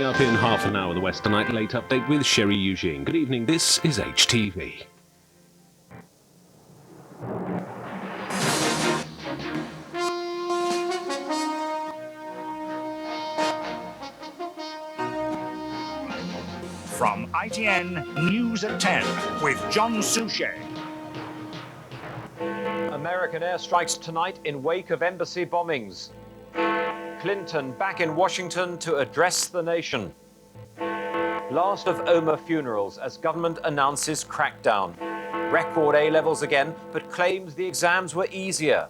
Coming up in half an hour, the Western Night Late Update with Sherry Eugene. Good evening, this is HTV. From ITN News at 10 with John Suchet. American airstrikes tonight in wake of embassy bombings. Clinton back in Washington to address the nation. Last of Omar funerals as government announces crackdown. Record A-levels again, but claims the exams were easier.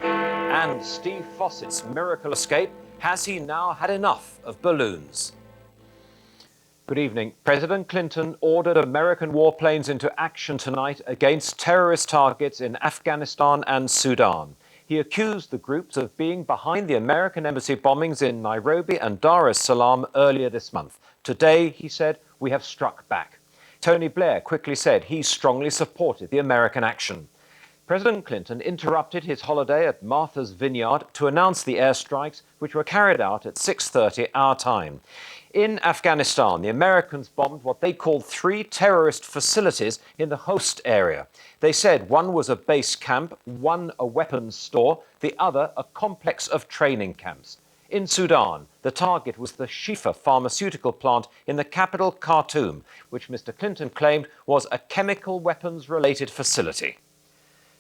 And Steve Fawcett's miracle escape. Has he now had enough of balloons? Good evening. President Clinton ordered American warplanes into action tonight against terrorist targets in Afghanistan and Sudan. He accused the groups of being behind the American embassy bombings in Nairobi and Dar es Salaam earlier this month. Today, he said, we have struck back. Tony Blair quickly said he strongly supported the American action. President Clinton interrupted his holiday at Martha's Vineyard to announce the airstrikes, which were carried out at 6:30 our time. In Afghanistan, the Americans bombed what they called 3 terrorist facilities in the host area. They said one was a base camp, one a weapons store, the other a complex of training camps. In Sudan, the target was the Shifa pharmaceutical plant in the capital Khartoum, which Mr. Clinton claimed was a chemical weapons-related facility.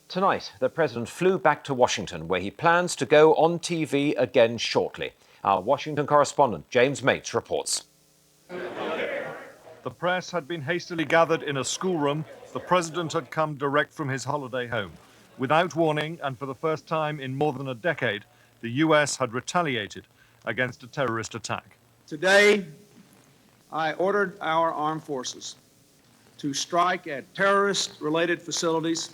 Tonight, the president flew back to Washington, where he plans to go on TV again shortly. Our Washington correspondent, James Mates, reports. The press had been hastily gathered in a schoolroom. The president had come direct from his holiday home. Without warning, and for the first time in more than a decade, the U.S. had retaliated against a terrorist attack. Today, I ordered our armed forces to strike at terrorist-related facilities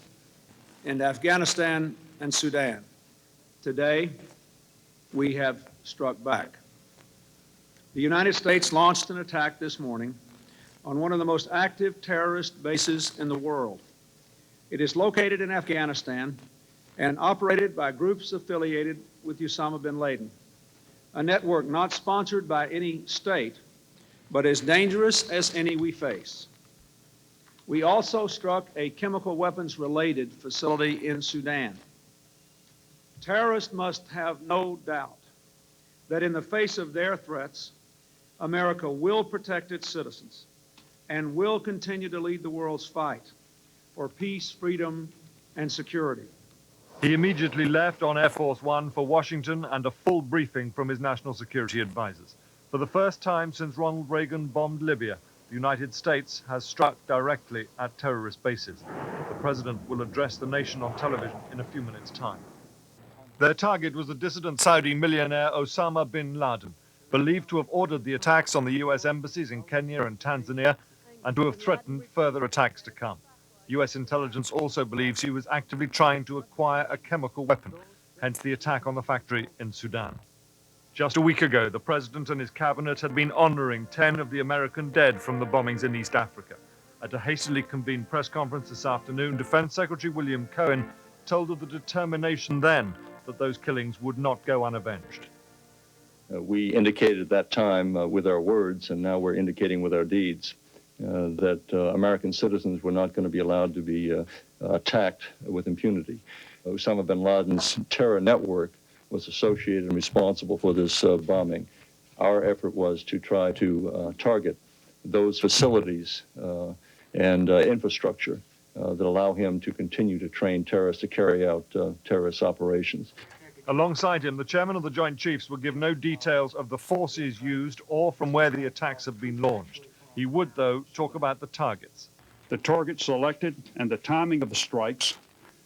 in Afghanistan and Sudan. Today, we have struck back. The United States launched an attack this morning on one of the most active terrorist bases in the world. It is located in Afghanistan and operated by groups affiliated with Osama bin Laden, a network not sponsored by any state, but as dangerous as any we face. We also struck a chemical weapons-related facility in Sudan. Terrorists must have no doubt that in the face of their threats, America will protect its citizens and will continue to lead the world's fight for peace, freedom, and security. He immediately left on Air Force One for Washington and a full briefing from his national security advisors. For the first time since Ronald Reagan bombed Libya, the United States has struck directly at terrorist bases. The president will address the nation on television in a few minutes' time. Their target was the dissident Saudi millionaire Osama bin Laden, believed to have ordered the attacks on the U.S. embassies in Kenya and Tanzania and to have threatened further attacks to come. U.S. intelligence also believes he was actively trying to acquire a chemical weapon, hence the attack on the factory in Sudan. Just a week ago, the president and his cabinet had been honoring 10 of the American dead from the bombings in East Africa. At a hastily convened press conference this afternoon, Defense Secretary William Cohen told of the determination then that those killings would not go unavenged. We indicated at that time with our words, and now we're indicating with our deeds, that American citizens were not going to be allowed to be attacked with impunity. Osama bin Laden's terror network was associated and responsible for this bombing. Our effort was to try to target those facilities and infrastructure that allow him to continue to train terrorists to carry out terrorist operations. Alongside him, the chairman of the Joint Chiefs will give no details of the forces used or from where the attacks have been launched. He would, though, talk about the targets. The targets selected and the timing of the strikes,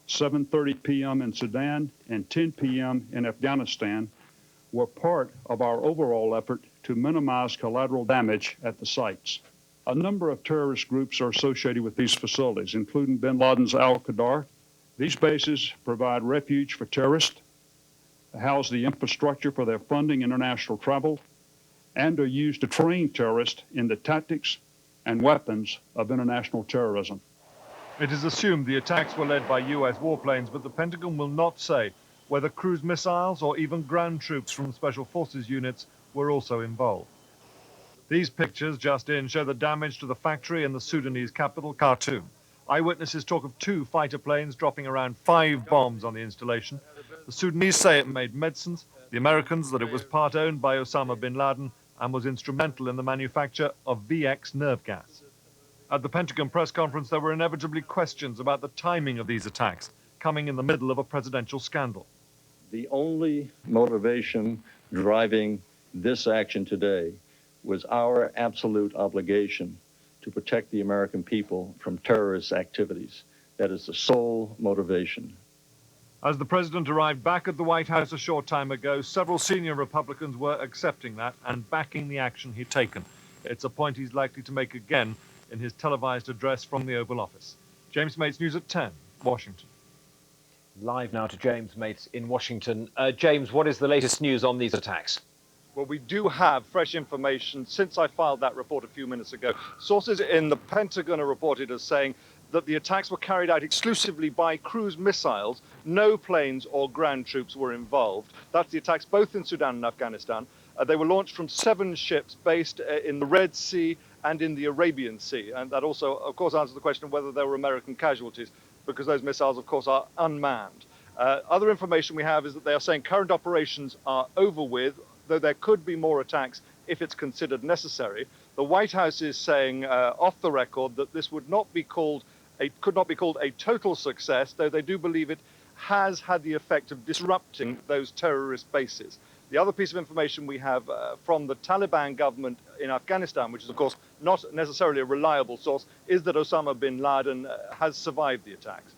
7:30 p.m. in Sudan and 10 p.m. in Afghanistan, were part of our overall effort to minimize collateral damage at the sites. A number of terrorist groups are associated with these facilities, including bin Laden's Al-Qaeda. These bases provide refuge for terrorists, house the infrastructure for their funding international travel, and are used to train terrorists in the tactics and weapons of international terrorism. It is assumed the attacks were led by U.S. warplanes, but the Pentagon will not say whether cruise missiles or even ground troops from special forces units were also involved. These pictures just in show the damage to the factory in the Sudanese capital, Khartoum. Eyewitnesses talk of 2 fighter planes dropping around 5 bombs on the installation. The Sudanese say it made medicines, the Americans that it was part owned by Osama bin Laden and was instrumental in the manufacture of VX nerve gas. At the Pentagon press conference, there were inevitably questions about the timing of these attacks, coming in the middle of a presidential scandal. The only motivation driving this action today was our absolute obligation to protect the American people from terrorist activities. That is the sole motivation. As the president arrived back at the White House a short time ago, several senior Republicans were accepting that and backing the action he'd taken. It's a point he's likely to make again in his televised address from the Oval Office. James Mates, News at 10, Washington. Live now to James Mates in Washington. James, what is the latest news on these attacks? Well, we do have fresh information since I filed that report a few minutes ago. Sources in the Pentagon are reported as saying that the attacks were carried out exclusively by cruise missiles. No planes or ground troops were involved. That's the attacks both in Sudan and Afghanistan. They were launched from 7 ships based in the Red Sea and in the Arabian Sea. And that also, of course, answers the question of whether there were American casualties, because those missiles, of course, are unmanned. Other information we have is that they are saying current operations are over with, though there could be more attacks if it's considered necessary. The White House is saying off the record that this could not be called a total success, though they do believe it has had the effect of disrupting those terrorist bases. The other piece of information we have from the Taliban government in Afghanistan, which is of course not necessarily a reliable source, is that Osama bin Laden has survived the attacks.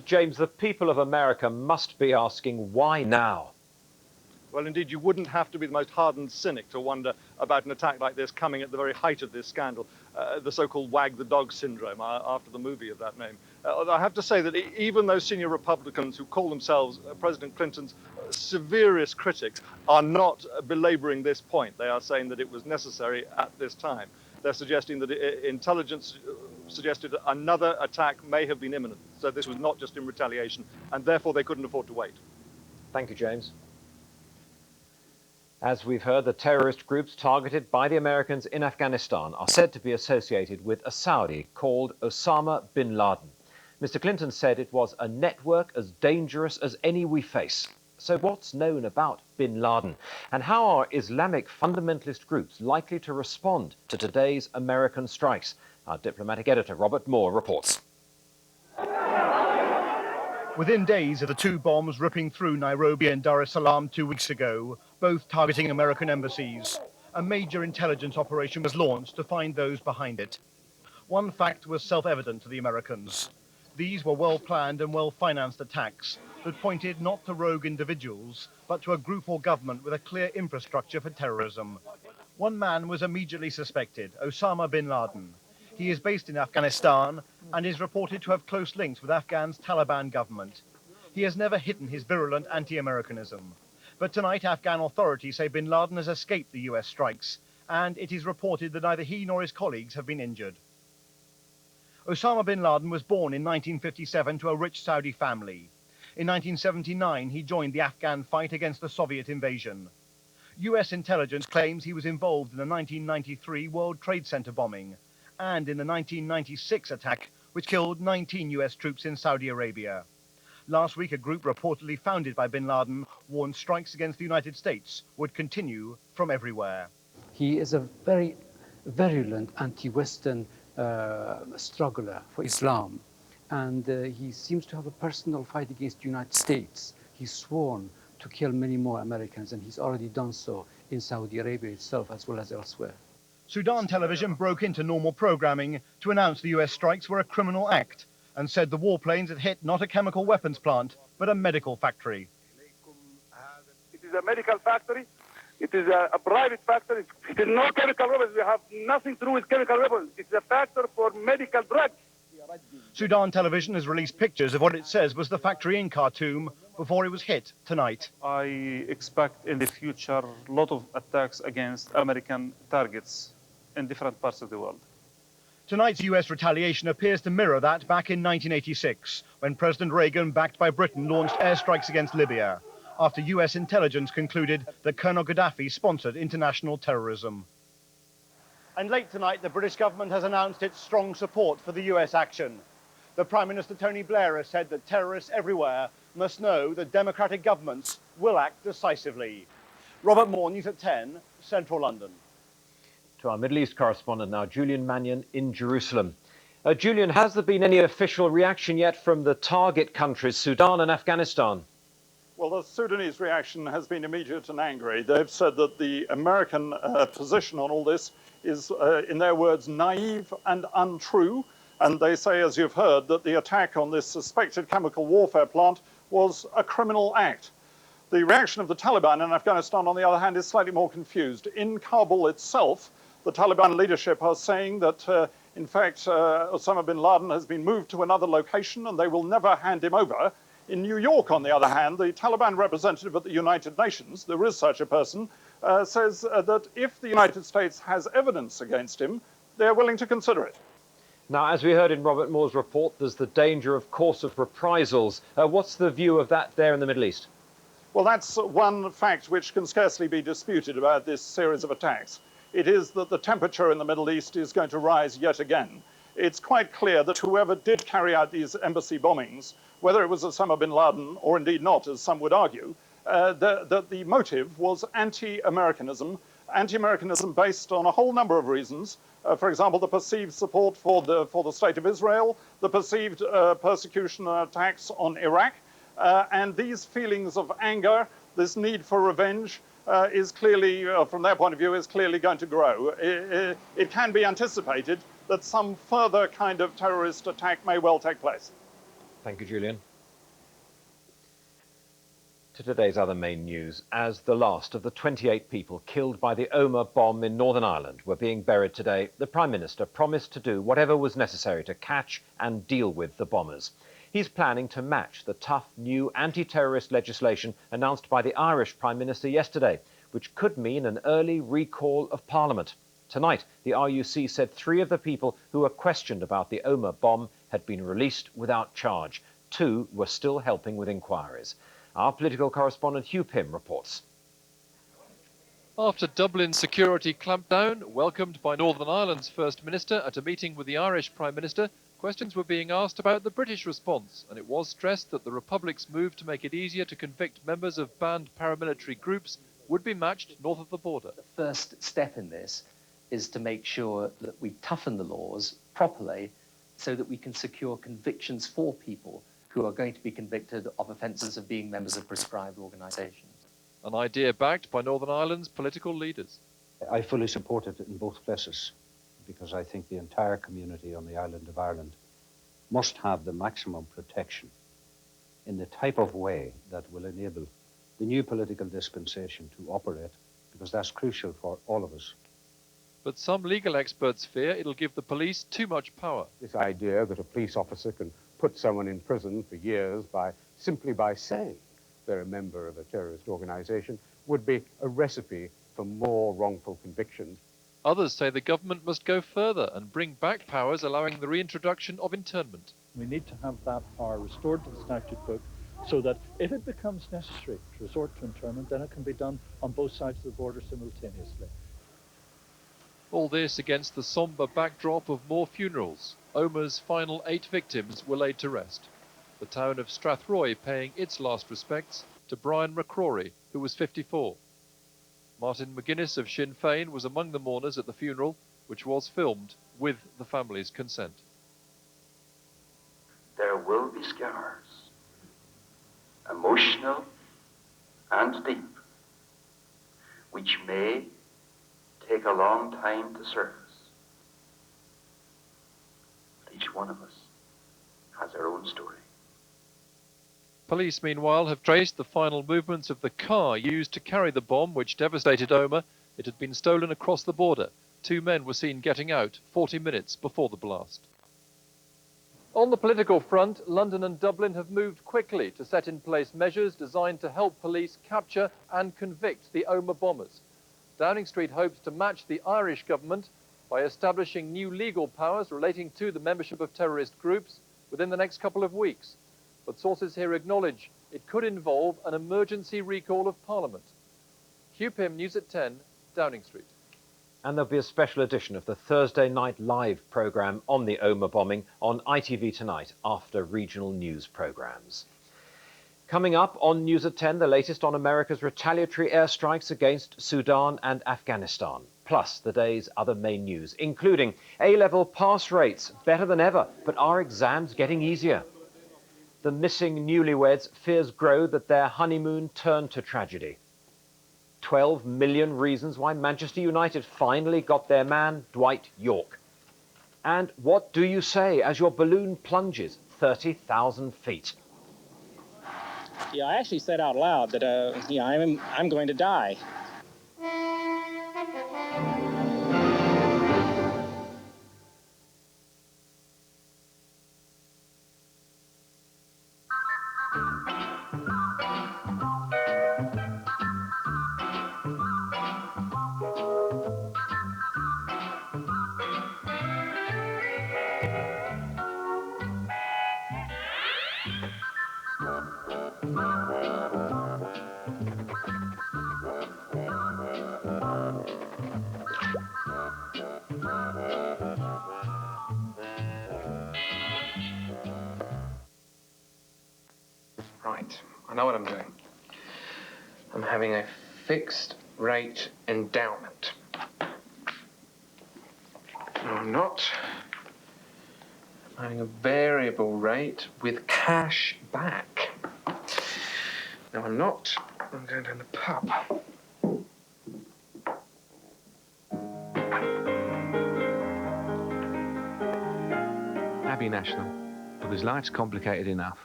James, the people of America must be asking, why now? Well, indeed, you wouldn't have to be the most hardened cynic to wonder about an attack like this coming at the very height of this scandal, the so-called wag the dog syndrome, after the movie of that name. I have to say that even those senior Republicans who call themselves President Clinton's severest critics are not belaboring this point. They are saying that it was necessary at this time. They're suggesting that intelligence suggested another attack may have been imminent. So this was not just in retaliation, and therefore they couldn't afford to wait. Thank you, James. As we've heard, the terrorist groups targeted by the Americans in Afghanistan are said to be associated with a Saudi called Osama bin Laden. Mr. Clinton said it was a network as dangerous as any we face. So what's known about bin Laden? And how are Islamic fundamentalist groups likely to respond to today's American strikes? Our diplomatic editor, Robert Moore, reports. Within days of the 2 bombs ripping through Nairobi and Dar es Salaam 2 weeks ago, both targeting American embassies, a major intelligence operation was launched to find those behind it. One fact was self-evident to the Americans. These were well-planned and well-financed attacks that pointed not to rogue individuals, but to a group or government with a clear infrastructure for terrorism. One man was immediately suspected, Osama bin Laden. He is based in Afghanistan and is reported to have close links with Afghan's Taliban government. He has never hidden his virulent anti-Americanism. But tonight, Afghan authorities say bin Laden has escaped the US strikes, and it is reported that neither he nor his colleagues have been injured. Osama bin Laden was born in 1957 to a rich Saudi family. In 1979, he joined the Afghan fight against the Soviet invasion. US intelligence claims he was involved in the 1993 World Trade Center bombing and in the 1996 attack, which killed 19 US troops in Saudi Arabia. Last week, a group reportedly founded by bin Laden warned strikes against the United States would continue from everywhere. He is a very virulent anti-Western struggler for Islam. And he seems to have a personal fight against the United States. He's sworn to kill many more Americans, and he's already done so in Saudi Arabia itself as well as elsewhere. Sudan television broke into normal programming to announce the US strikes were a criminal act and said the warplanes had hit not a chemical weapons plant, but a medical factory. It is a medical factory. It is a private factory. It is no chemical weapons. We have nothing to do with chemical weapons. It's a factory for medical drugs. Sudan television has released pictures of what it says was the factory in Khartoum before it was hit tonight. I expect in the future a lot of attacks against American targets in different parts of the world. Tonight's US retaliation appears to mirror that back in 1986, when President Reagan, backed by Britain, launched airstrikes against Libya, after US intelligence concluded that Colonel Gaddafi sponsored international terrorism. And late tonight, the British government has announced its strong support for the US action. The Prime Minister Tony Blair has said that terrorists everywhere must know that democratic governments will act decisively. Robert Moore, News at 10, Central London. To our Middle East correspondent now, Julian Mannion in Jerusalem. Julian, has there been any official reaction yet from the target countries, Sudan and Afghanistan? Well, the Sudanese reaction has been immediate and angry. They've said that the American position on all this is, in their words, naive and untrue. And they say, as you've heard, that the attack on this suspected chemical warfare plant was a criminal act. The reaction of the Taliban in Afghanistan, on the other hand, is slightly more confused. In Kabul itself, the Taliban leadership are saying that, in fact, Osama bin Laden has been moved to another location and they will never hand him over. In New York, on the other hand, the Taliban representative at the United Nations, there is such a person, says that if the United States has evidence against him, they're willing to consider it. Now, as we heard in Robert Moore's report, there's the danger, of course, of reprisals. What's the view of that there in the Middle East? Well, that's one fact which can scarcely be disputed about this series of attacks. It is that the temperature in the Middle East is going to rise yet again. It's quite clear that whoever did carry out these embassy bombings, whether it was Osama bin Laden or indeed not, as some would argue, that the motive was anti-Americanism based on a whole number of reasons. For example, the perceived support for the State of Israel, the perceived persecution and attacks on Iraq, and these feelings of anger, this need for revenge, is clearly, from their point of view, is clearly going to grow. It can be anticipated that some further kind of terrorist attack may well take place. Thank you, Julian. To today's other main news, as the last of the 28 people killed by the Omagh bomb in Northern Ireland were being buried today, the Prime Minister promised to do whatever was necessary to catch and deal with the bombers. He's planning to match the tough new anti-terrorist legislation announced by the Irish Prime Minister yesterday, which could mean an early recall of Parliament. Tonight, the RUC said 3 of the people who were questioned about the Omagh bomb had been released without charge. 2 were still helping with inquiries. Our political correspondent Hugh Pym reports. After Dublin's security clampdown, welcomed by Northern Ireland's First Minister at a meeting with the Irish Prime Minister, questions were being asked about the British response, and it was stressed that the Republic's move to make it easier to convict members of banned paramilitary groups would be matched north of the border. The first step in this is to make sure that we toughen the laws properly so that we can secure convictions for people who are going to be convicted of offences of being members of prescribed organisations. An idea backed by Northern Ireland's political leaders. I fully support it in both places because I think the entire community on the island of Ireland must have the maximum protection in the type of way that will enable the new political dispensation to operate, because that's crucial for all of us. But some legal experts fear it'll give the police too much power. This idea that a police officer can put someone in prison for years simply by saying they're a member of a terrorist organization would be a recipe for more wrongful convictions. Others say the government must go further and bring back powers allowing the reintroduction of internment. We need to have that power restored to the statute book so that if it becomes necessary to resort to internment, then it can be done on both sides of the border simultaneously. All this against the sombre backdrop of more funerals. Omagh's final 8 victims were laid to rest. The town of Strathroy paying its last respects to Brian McCrory, who was 54. Martin McGuinness of Sinn Féin was among the mourners at the funeral, which was filmed with the family's consent. There will be scars, emotional and deep, which may take a long time to surface. But each one of us has our own story. Police, meanwhile, have traced the final movements of the car used to carry the bomb which devastated Omagh. It had been stolen across the border. 2 men were seen getting out 40 minutes before the blast. On the political front, London and Dublin have moved quickly to set in place measures designed to help police capture and convict the Omagh bombers. Downing Street hopes to match the Irish government by establishing new legal powers relating to the membership of terrorist groups within the next couple of weeks. But sources here acknowledge it could involve an emergency recall of Parliament. Hugh Pym, News at 10, Downing Street. And there'll be a special edition of the Thursday Night Live programme on the Omagh bombing on ITV tonight after regional news programmes. Coming up on News at 10, the latest on America's retaliatory airstrikes against Sudan and Afghanistan, plus the day's other main news, including A-level pass rates better than ever, but are exams getting easier? The missing newlyweds' fears grow that their honeymoon turned to tragedy. 12 million reasons why Manchester United finally got their man, Dwight Yorke. And what do you say as your balloon plunges 30,000 feet? Yeah, I actually said out loud that, I'm going to die. Right, I know what I'm doing. I'm having a fixed rate endowment. No, I'm not. I'm having a variable rate with cash back. No, I'm not. I'm going down the pub. Abbey National, because life's complicated enough.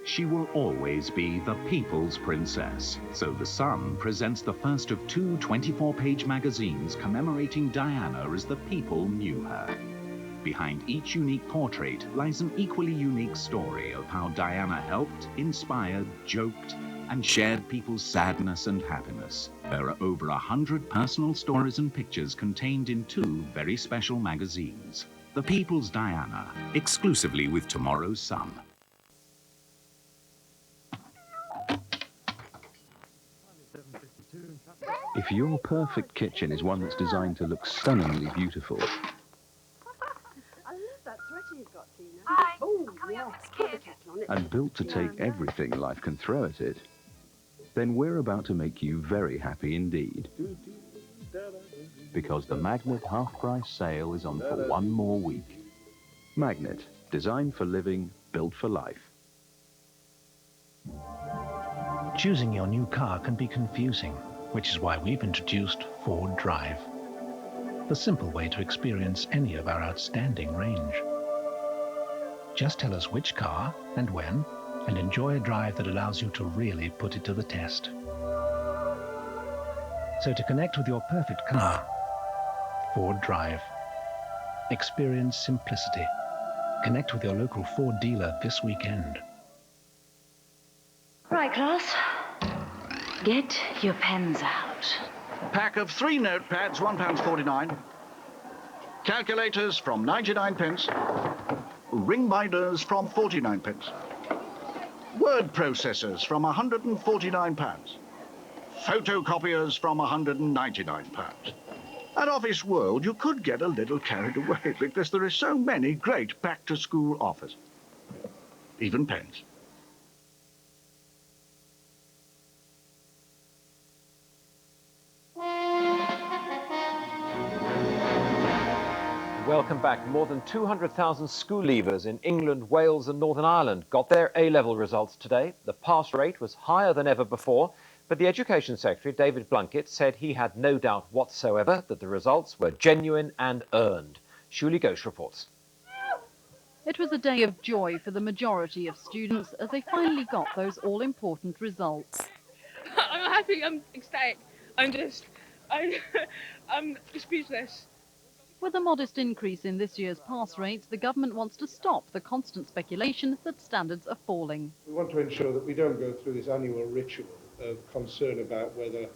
She will always be the people's princess. So The Sun presents the first of two 24-page magazines commemorating Diana as the people knew her. Behind each unique portrait lies an equally unique story of how Diana helped, inspired, joked, and shared people's sadness and happiness. There are over 100 personal stories and pictures contained in two very special magazines. The People's Diana, exclusively with tomorrow's Sun. If your perfect kitchen is one that's designed to look stunningly beautiful, I love that sweater you've got, Tina. Hi. Oh, yes. Put the kettle on it. and built to take everything life can throw at it, then we're about to make you very happy indeed. Because the Magnet half-price sale is on for one more week. Magnet, designed for living, built for life. Choosing your new car can be confusing, which is why we've introduced Ford Drive, the simple way to experience any of our outstanding range. Just tell us which car and when, and enjoy a drive that allows you to really put it to the test. So to connect with your perfect car, Ford Drive. Experience simplicity. Connect with your local Ford dealer this weekend. Right, class. Get your pens out. Pack of 3 notepads, £1.49. Calculators from 99 pence. Ring binders from 49 pence. Word processors from £149. Photocopiers from £199. At Office World, you could get a little carried away because there are so many great back-to-school offers. Even pens. Welcome back. More than 200,000 school leavers in England, Wales and Northern Ireland got their A-level results today. The pass rate was higher than ever before, but the Education Secretary, David Blunkett, said he had no doubt whatsoever that the results were genuine and earned. Shuli Ghosh reports. It was a day of joy for the majority of students as they finally got those all-important results. I'm happy, I'm ecstatic, I'm speechless. With a modest increase in this year's pass rates, the government wants to stop the constant speculation that standards are falling. We want to ensure that we don't go through this annual ritual of concern about whether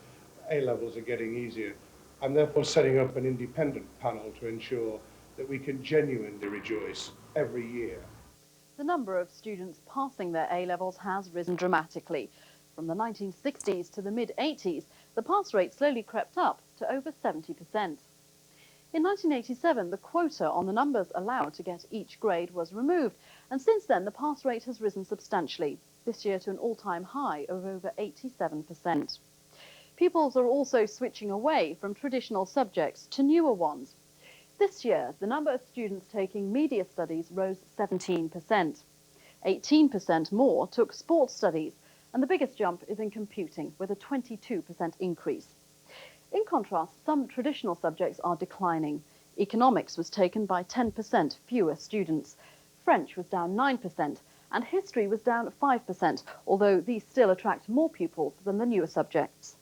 A-levels are getting easier. I'm therefore setting up an independent panel to ensure that we can genuinely rejoice every year. The number of students passing their A-levels has risen dramatically. From the 1960s to the mid-80s, the pass rate slowly crept up to over 70%. In 1987, the quota on the numbers allowed to get each grade was removed, and since then the pass rate has risen substantially, this year to an all-time high of over 87%. Pupils are also switching away from traditional subjects to newer ones. This year, the number of students taking media studies rose 17%. 18% more took sports studies, and the biggest jump is in computing, with a 22% increase. In contrast, some traditional subjects are declining. Economics was taken by 10% fewer students. French was down 9%, and history was down 5%, although these still attract more pupils than the newer subjects.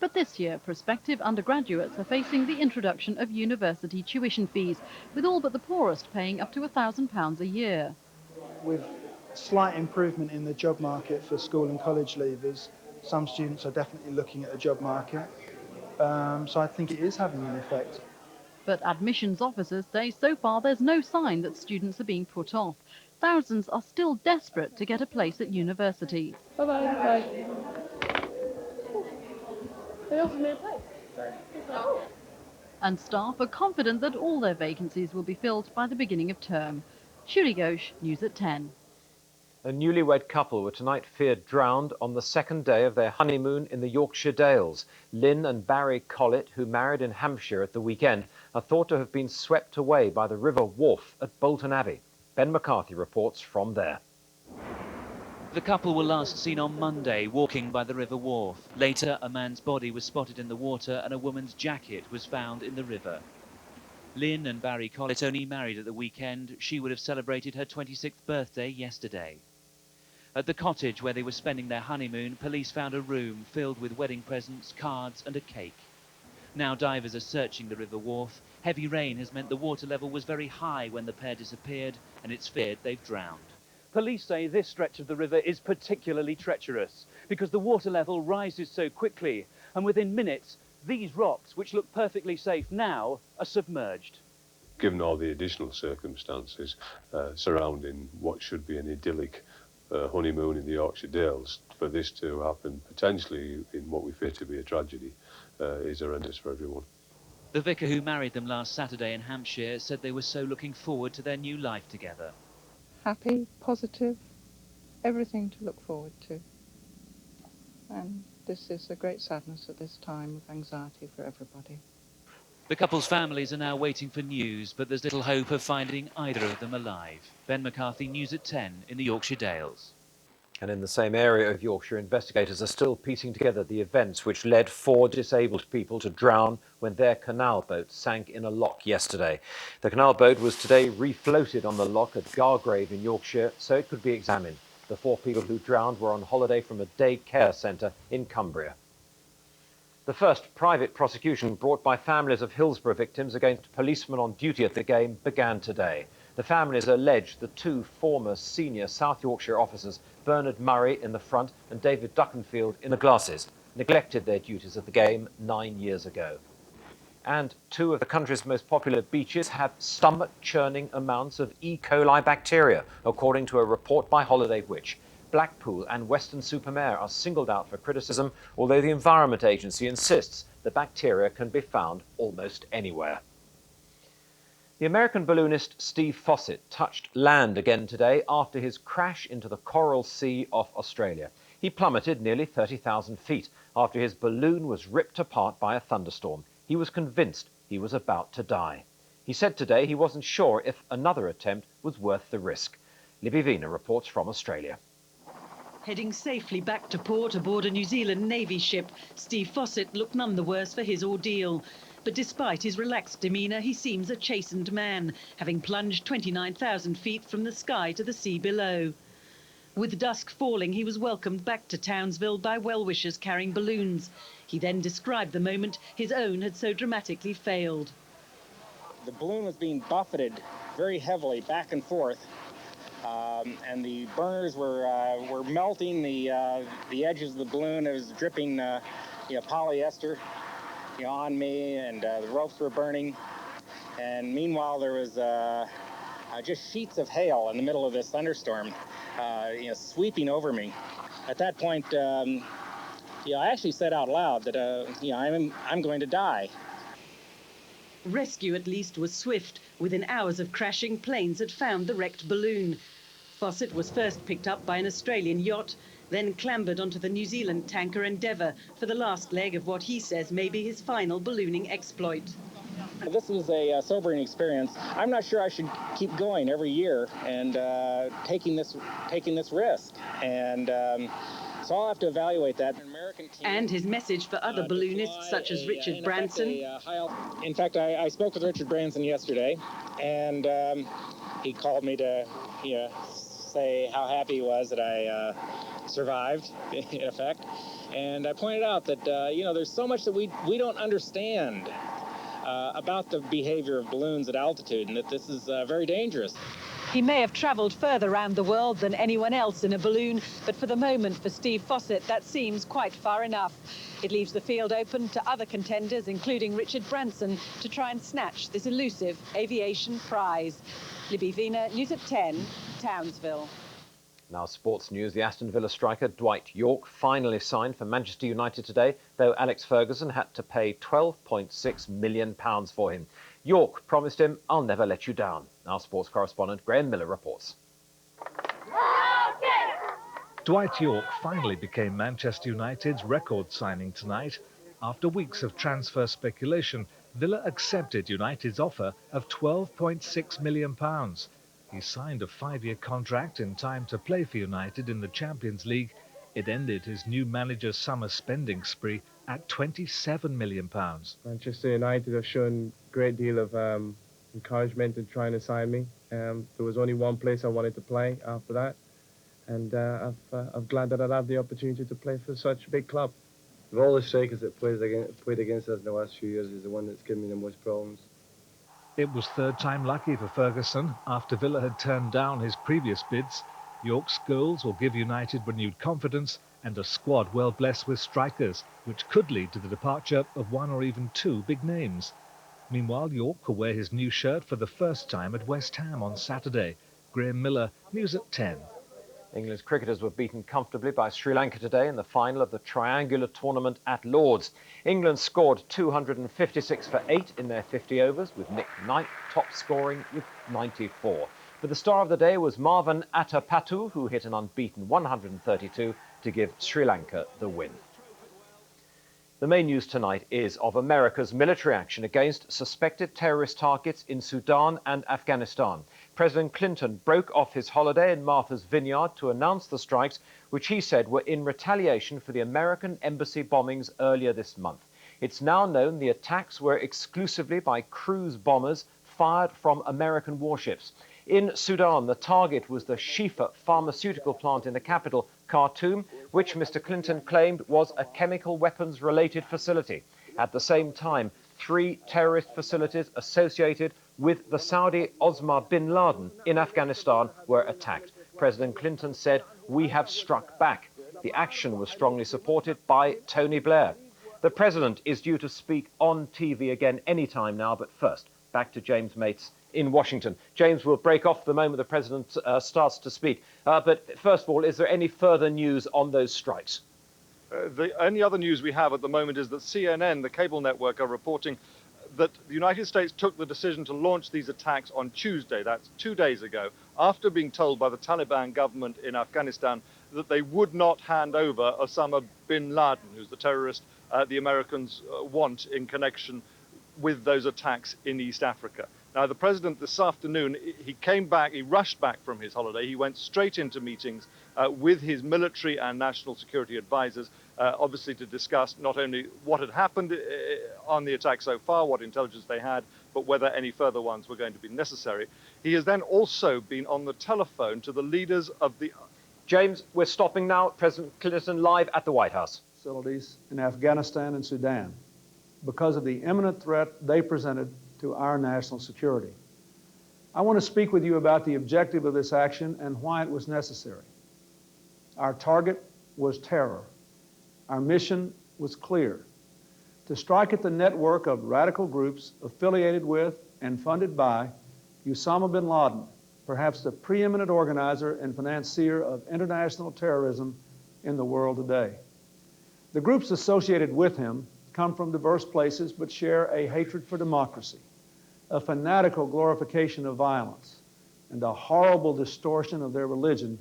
But this year, prospective undergraduates are facing the introduction of university tuition fees, with all but the poorest paying up to £1,000 a year. With slight improvement in the job market for school and college leavers, some students are definitely looking at the job market. So I think it is having an effect. But admissions officers say so far there's no sign that students are being put off. Thousands are still desperate to get a place at university. Bye-bye. Bye. They offered me a place. And staff are confident that all their vacancies will be filled by the beginning of term. Shuri Ghosh, News at 10. A newlywed couple were tonight feared drowned on the second day of their honeymoon in the Yorkshire Dales. Lynn and Barry Collett, who married in Hampshire at the weekend, are thought to have been swept away by the River Wharfe at Bolton Abbey. Ben McCarthy reports from there. The couple were last seen on Monday walking by the River Wharfe. Later, a man's body was spotted in the water and a woman's jacket was found in the river. Lynn and Barry Collett only married at the weekend. She would have celebrated her 26th birthday yesterday. At the cottage where they were spending their honeymoon, police found a room filled with wedding presents, cards and a cake. Now divers are searching the River Wharfe. Heavy rain has meant the water level was very high when the pair disappeared, and it's feared they've drowned. Police say this stretch of the river is particularly treacherous because the water level rises so quickly, and within minutes, these rocks, which look perfectly safe now, are submerged. Given all the additional circumstances surrounding what should be an idyllic honeymoon in the Yorkshire Dales, for this to happen potentially in what we fear to be a tragedy is horrendous for everyone. The vicar who married them last Saturday in Hampshire said they were so looking forward to their new life together. Happy, positive, everything to look forward to. And this is a great sadness at this time of anxiety for everybody. The couple's families are now waiting for news, but there's little hope of finding either of them alive. Ben McCarthy, News at 10 in the Yorkshire Dales. And in the same area of Yorkshire, investigators are still piecing together the events which led 4 disabled people to drown when their canal boat sank in a loch yesterday. The canal boat was today refloated on the loch at Gargrave in Yorkshire so it could be examined. The 4 people who drowned were on holiday from a day care centre in Cumbria. The first private prosecution brought by families of Hillsborough victims against policemen on duty at the game began today. The families allege the 2 former senior South Yorkshire officers, Bernard Murray in the front and David Duckenfield in the glasses, neglected their duties at the game 9 years ago. And 2 of the country's most popular beaches have stomach-churning amounts of E. coli bacteria, according to a report by Holiday Witch. Blackpool and Weston-super-Mare are singled out for criticism, although the Environment Agency insists the bacteria can be found almost anywhere. The American balloonist Steve Fossett touched land again today after his crash into the Coral Sea off Australia. He plummeted nearly 30,000 feet after his balloon was ripped apart by a thunderstorm. He was convinced he was about to die. He said today he wasn't sure if another attempt was worth the risk. Libby Vina reports from Australia. Heading safely back to port aboard a New Zealand Navy ship, Steve Fossett looked none the worse for his ordeal. But despite his relaxed demeanour, he seems a chastened man, having plunged 29,000 feet from the sky to the sea below. With dusk falling, he was welcomed back to Townsville by well-wishers carrying balloons. He then described the moment his own had so dramatically failed. The balloon was being buffeted very heavily back and forth. And the burners were melting the edges of the balloon. It was dripping polyester on me, and the ropes were burning. And meanwhile, there was just sheets of hail in the middle of this thunderstorm, sweeping over me. At that point, I actually said out loud that, I'm going to die. Rescue at least was swift. Within hours of crashing, planes had found the wrecked balloon. Fawcett was first picked up by an Australian yacht, then clambered onto the New Zealand tanker Endeavour for the last leg of what he says may be his final ballooning exploit. This was a sobering experience. I'm not sure I should keep going every year and taking this risk. And so I'll have to evaluate that. And his message for other balloonists such as Richard Branson. In fact, I spoke with Richard Branson yesterday, and he called me to say how happy he was that I survived, in effect. And I pointed out that, there's so much that we don't understand about the behavior of balloons at altitude, and that this is very dangerous. He may have travelled further around the world than anyone else in a balloon, but for the moment, for Steve Fawcett, that seems quite far enough. It leaves the field open to other contenders, including Richard Branson, to try and snatch this elusive aviation prize. Libby Wiener, News at 10, Townsville. Now sports news. The Aston Villa striker Dwight Yorke finally signed for Manchester United today, though Alex Ferguson had to pay £12.6 million for him. Yorke promised him, "I'll never let you down." Our sports correspondent Graham Miller reports. Dwight Yorke finally became Manchester United's record signing tonight. After weeks of transfer speculation, Villa accepted United's offer of £12.6 million. He signed a 5-year contract in time to play for United in the Champions League. It ended his new manager's summer spending spree at £27 million. Manchester United have shown a great deal of encouragement in trying to sign me. There was only one place I wanted to play after that, and I'm glad that I'd have the opportunity to play for such a big club. Of all the strikers that played against us in the last few years, he's the one that's given me the most problems. It was third time lucky for Ferguson after Villa had turned down his previous bids. Yorke's goals will give United renewed confidence and a squad well blessed with strikers, which could lead to the departure of one or even two big names. Meanwhile, Yorke will wear his new shirt for the first time at West Ham on Saturday. Graham Miller, News at 10. England's cricketers were beaten comfortably by Sri Lanka today in the final of the triangular tournament at Lord's. England scored 256 for 8 in their 50 overs, with Nick Knight top scoring with 94. But the star of the day was Marvan Atapattu, who hit an unbeaten 132 to give Sri Lanka the win. The main news tonight is of America's military action against suspected terrorist targets in Sudan and Afghanistan. President Clinton broke off his holiday in Martha's Vineyard to announce the strikes, which he said were in retaliation for the American embassy bombings earlier this month. It's now known the attacks were exclusively by cruise bombers fired from American warships. In Sudan, the target was the Shifa pharmaceutical plant in the capital, Khartoum, which Mr. Clinton claimed was a chemical weapons-related facility. At the same time, 3 terrorist facilities associated with the Saudi Osama bin Laden in Afghanistan were attacked. President Clinton said, "We have struck back." The action was strongly supported by Tony Blair. The president is due to speak on TV again any time now, but first, back to James Mates in Washington. James, will break off the moment the president starts to speak. But first of all, is there any further news on those strikes? The only other news we have at the moment is that CNN, the cable network, are reporting that the United States took the decision to launch these attacks on Tuesday, that's 2 days ago, after being told by the Taliban government in Afghanistan that they would not hand over Osama bin Laden, who's the terrorist the Americans want in connection with those attacks in East Africa. Now, the president this afternoon, he rushed back from his holiday. He went straight into meetings with his military and national security advisors, obviously to discuss not only what had happened on the attack so far, what intelligence they had, but whether any further ones were going to be necessary. He has then also been on the telephone to the leaders of the... James, we're stopping now. President Clinton live at the White House. Facilities in Afghanistan and Sudan because of the imminent threat they presented to our national security. I want to speak with you about the objective of this action and why it was necessary. Our target was terror. Our mission was clear: to strike at the network of radical groups affiliated with and funded by Osama bin Laden, perhaps the preeminent organizer and financier of international terrorism in the world today. The groups associated with him come from diverse places but share a hatred for democracy, a fanatical glorification of violence, and a horrible distortion of their religion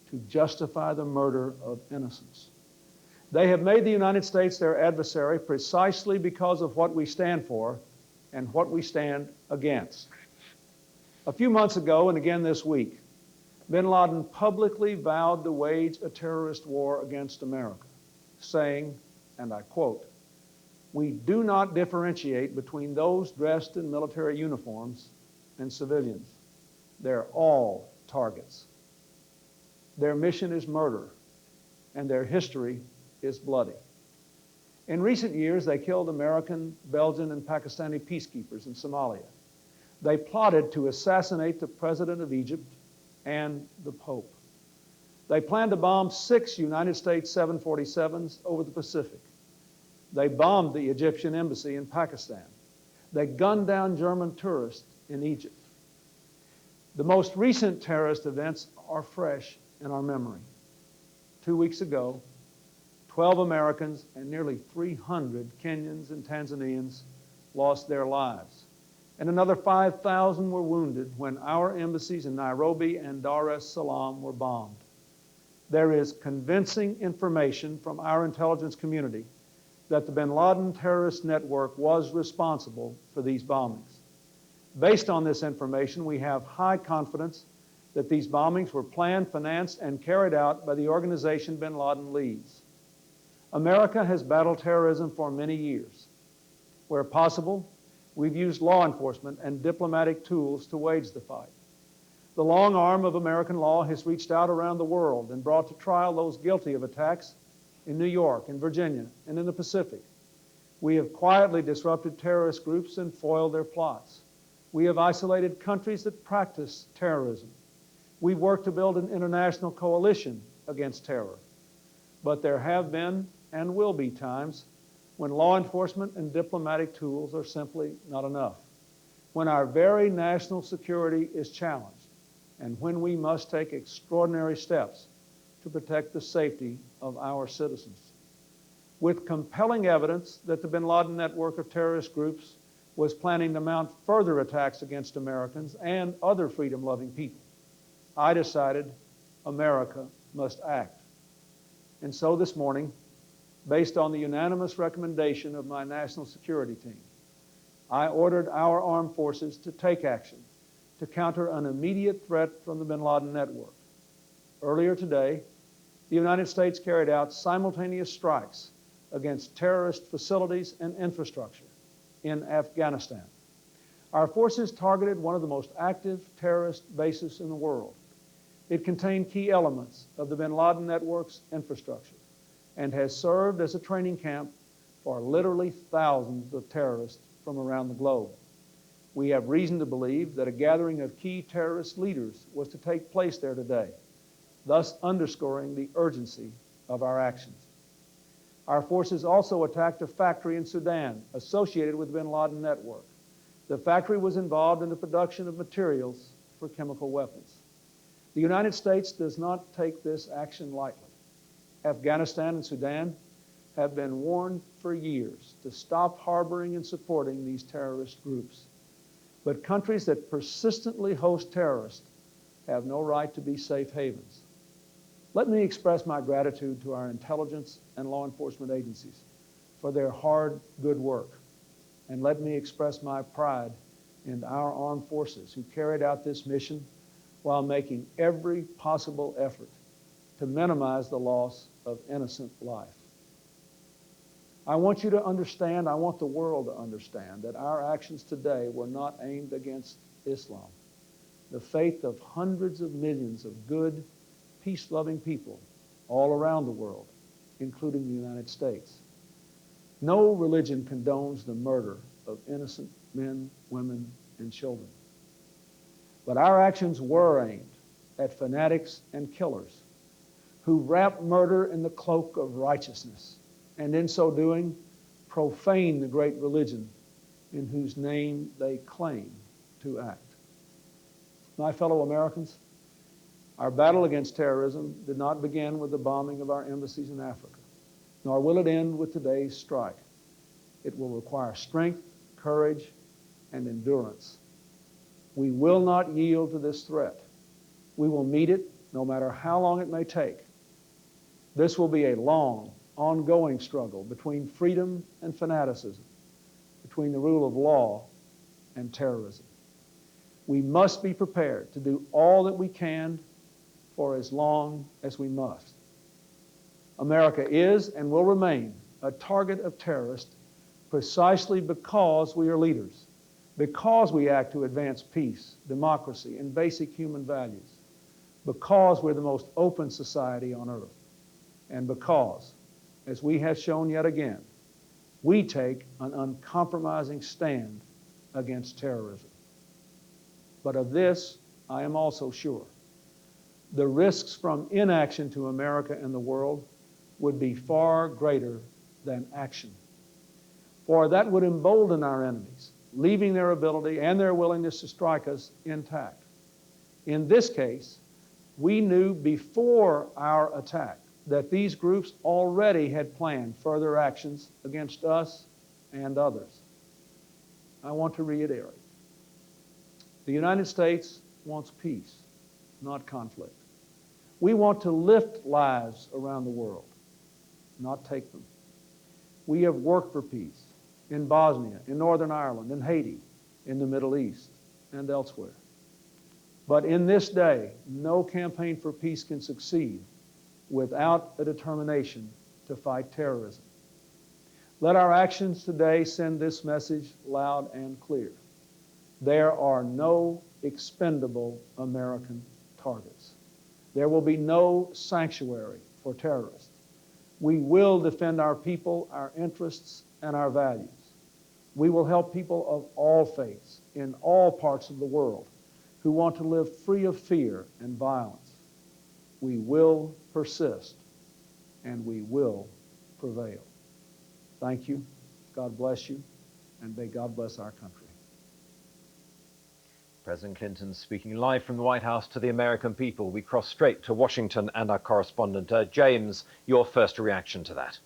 to justify the murder of innocents. They have made the United States their adversary precisely because of what we stand for and what we stand against. A few months ago, and again this week, bin Laden publicly vowed to wage a terrorist war against America, saying, and I quote, "We do not differentiate between those dressed in military uniforms and civilians. They're all targets. Their mission is murder, and their history is bloody." In recent years, they killed American, Belgian, and Pakistani peacekeepers in Somalia. They plotted to assassinate the President of Egypt and the Pope. They planned to bomb 6 United States 747s over the Pacific. They bombed the Egyptian embassy in Pakistan. They gunned down German tourists in Egypt. The most recent terrorist events are fresh in our memory. 2 weeks ago, 12 Americans and nearly 300 Kenyans and Tanzanians lost their lives, and another 5,000 were wounded when our embassies in Nairobi and Dar es Salaam were bombed. There is convincing information from our intelligence community that the bin Laden terrorist network was responsible for these bombings. Based on this information, we have high confidence that these bombings were planned, financed, and carried out by the organization bin Laden leads. America has battled terrorism for many years. Where possible, we've used law enforcement and diplomatic tools to wage the fight. The long arm of American law has reached out around the world and brought to trial those guilty of attacks in New York, in Virginia, and in the Pacific. We have quietly disrupted terrorist groups and foiled their plots. We have isolated countries that practice terrorism. We've worked to build an international coalition against terror. But there have been and will be times when law enforcement and diplomatic tools are simply not enough, when our very national security is challenged, and when we must take extraordinary steps to protect the safety of our citizens. With compelling evidence that the bin Laden network of terrorist groups was planning to mount further attacks against Americans and other freedom-loving people, I decided America must act. And so this morning, based on the unanimous recommendation of my national security team, I ordered our armed forces to take action to counter an immediate threat from the bin Laden network. Earlier today, the United States carried out simultaneous strikes against terrorist facilities and infrastructure in Afghanistan. Our forces targeted one of the most active terrorist bases in the world. It contained key elements of the bin Laden network's infrastructure and has served as a training camp for literally thousands of terrorists from around the globe. We have reason to believe that a gathering of key terrorist leaders was to take place there today, thus underscoring the urgency of our actions. Our forces also attacked a factory in Sudan associated with the bin Laden network. The factory was involved in the production of materials for chemical weapons. The United States does not take this action lightly. Afghanistan and Sudan have been warned for years to stop harboring and supporting these terrorist groups. But countries that persistently host terrorists have no right to be safe havens. Let me express my gratitude to our intelligence and law enforcement agencies for their hard, good work. And let me express my pride in our armed forces who carried out this mission while making every possible effort to minimize the loss of innocent life. I want you to understand, I want the world to understand that our actions today were not aimed against Islam, the faith of hundreds of millions of good, peace-loving people all around the world, including the United States. No religion condones the murder of innocent men, women, and children. But our actions were aimed at fanatics and killers who wrap murder in the cloak of righteousness, and in so doing, profane the great religion in whose name they claim to act. My fellow Americans, our battle against terrorism did not begin with the bombing of our embassies in Africa. nor will it end with today's strike. It will require strength, courage, and endurance. We will not yield to this threat. We will meet it no matter how long it may take. This will be a long, ongoing struggle between freedom and fanaticism, between the rule of law and terrorism. We must be prepared to do all that we can for as long as we must. America is and will remain a target of terrorists precisely because we are leaders, because we act to advance peace, democracy, and basic human values, because we're the most open society on earth, and because, as we have shown yet again, we take an uncompromising stand against terrorism. But of this, I am also sure. The risks from inaction to America and the world would be far greater than action. For that would embolden our enemies, leaving their ability and their willingness to strike us intact. In this case, we knew before our attack that these groups already had planned further actions against us and others. I want to reiterate. The United States wants peace, not conflict. We want to lift lives around the world, not take them. We have worked for peace in Bosnia, in Northern Ireland, in Haiti, in the Middle East, and elsewhere. But in this day, no campaign for peace can succeed without a determination to fight terrorism. Let our actions today send this message loud and clear. There are no expendable American targets. There will be no sanctuary for terrorists. We will defend our people, our interests, and our values. We will help people of all faiths in all parts of the world who want to live free of fear and violence. We will persist, and we will prevail. Thank you. God bless you, and may God bless our country. President Clinton speaking live from the White House to the American people. We cross straight to Washington and our correspondent. James, your first reaction to that?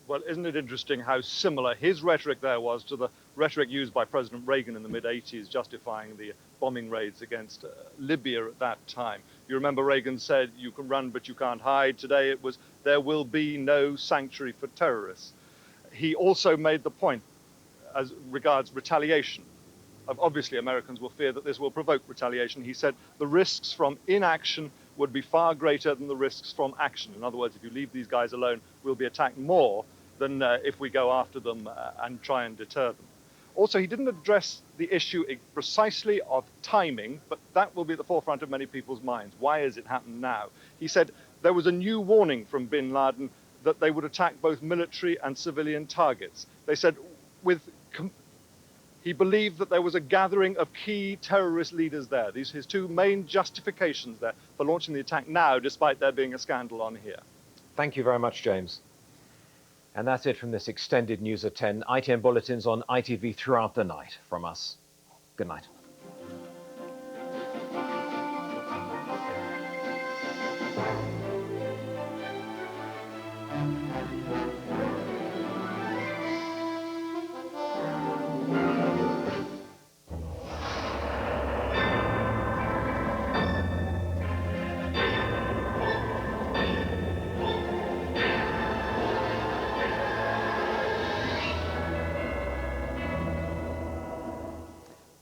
Well, isn't it interesting how similar his rhetoric there was to the rhetoric used by President Reagan in the mid-80s, justifying the bombing raids against Libya at that time. You remember Reagan said, you can run but you can't hide. Today it was, there will be no sanctuary for terrorists. He also made the point as regards retaliation. Obviously, Americans will fear that this will provoke retaliation. He said the risks from inaction would be far greater than the risks from action. In other words, if you leave these guys alone, we'll be attacked more than if we go after them and try and deter them. Also, he didn't address the issue precisely of timing, but that will be at the forefront of many people's minds. Why has it happened now? He said there was a new warning from bin Laden that they would attack both military and civilian targets. They said he believed that there was a gathering of key terrorist leaders there. These are his two main justifications there for launching the attack now, despite there being a scandal on here. Thank you very much, James. And that's it from this extended News at 10. ITN bulletins on ITV throughout the night from us. Good night.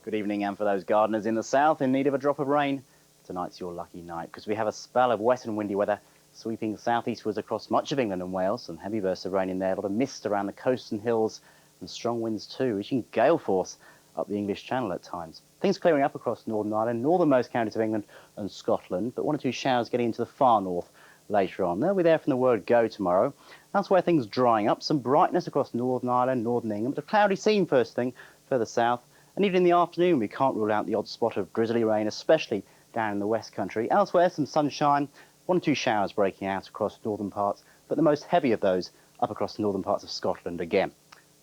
Good evening, and for those gardeners in the south in need of a drop of rain, tonight's your lucky night, because we have a spell of wet and windy weather sweeping southeastwards across much of England and Wales. Some heavy bursts of rain in there, a lot of mist around the coast and hills, and strong winds too, reaching gale force up the English Channel at times. Things clearing up across Northern Ireland, northernmost counties of England and Scotland, but one or two showers getting into the far north later on. They'll be there from the word go tomorrow. Elsewhere, things drying up, some brightness across Northern Ireland, Northern England, but a cloudy scene first thing further south. And even in the afternoon, we can't rule out the odd spot of drizzly rain, especially down in the West Country. Elsewhere, some sunshine, one or two showers breaking out across northern parts, but the most heavy of those up across the northern parts of Scotland again.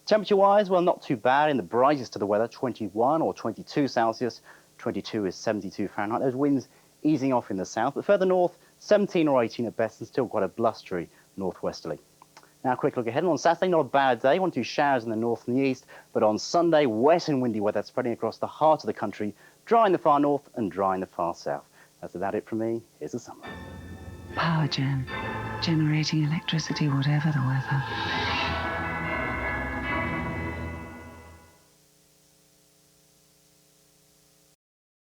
Temperature-wise, well, not too bad in the brightest of the weather, 21 or 22 Celsius, 22 is 72 Fahrenheit. Those winds easing off in the south, but further north, 17 or 18 at best, and still quite a blustery northwesterly. Now, a quick look ahead. On Saturday, not a bad day. 1 or 2 showers in the north and the east. But on Sunday, wet and windy weather spreading across the heart of the country, dry in the far north and dry in the far south. That's about it from me. Here's the summer. Power gen. Generating electricity, whatever the weather.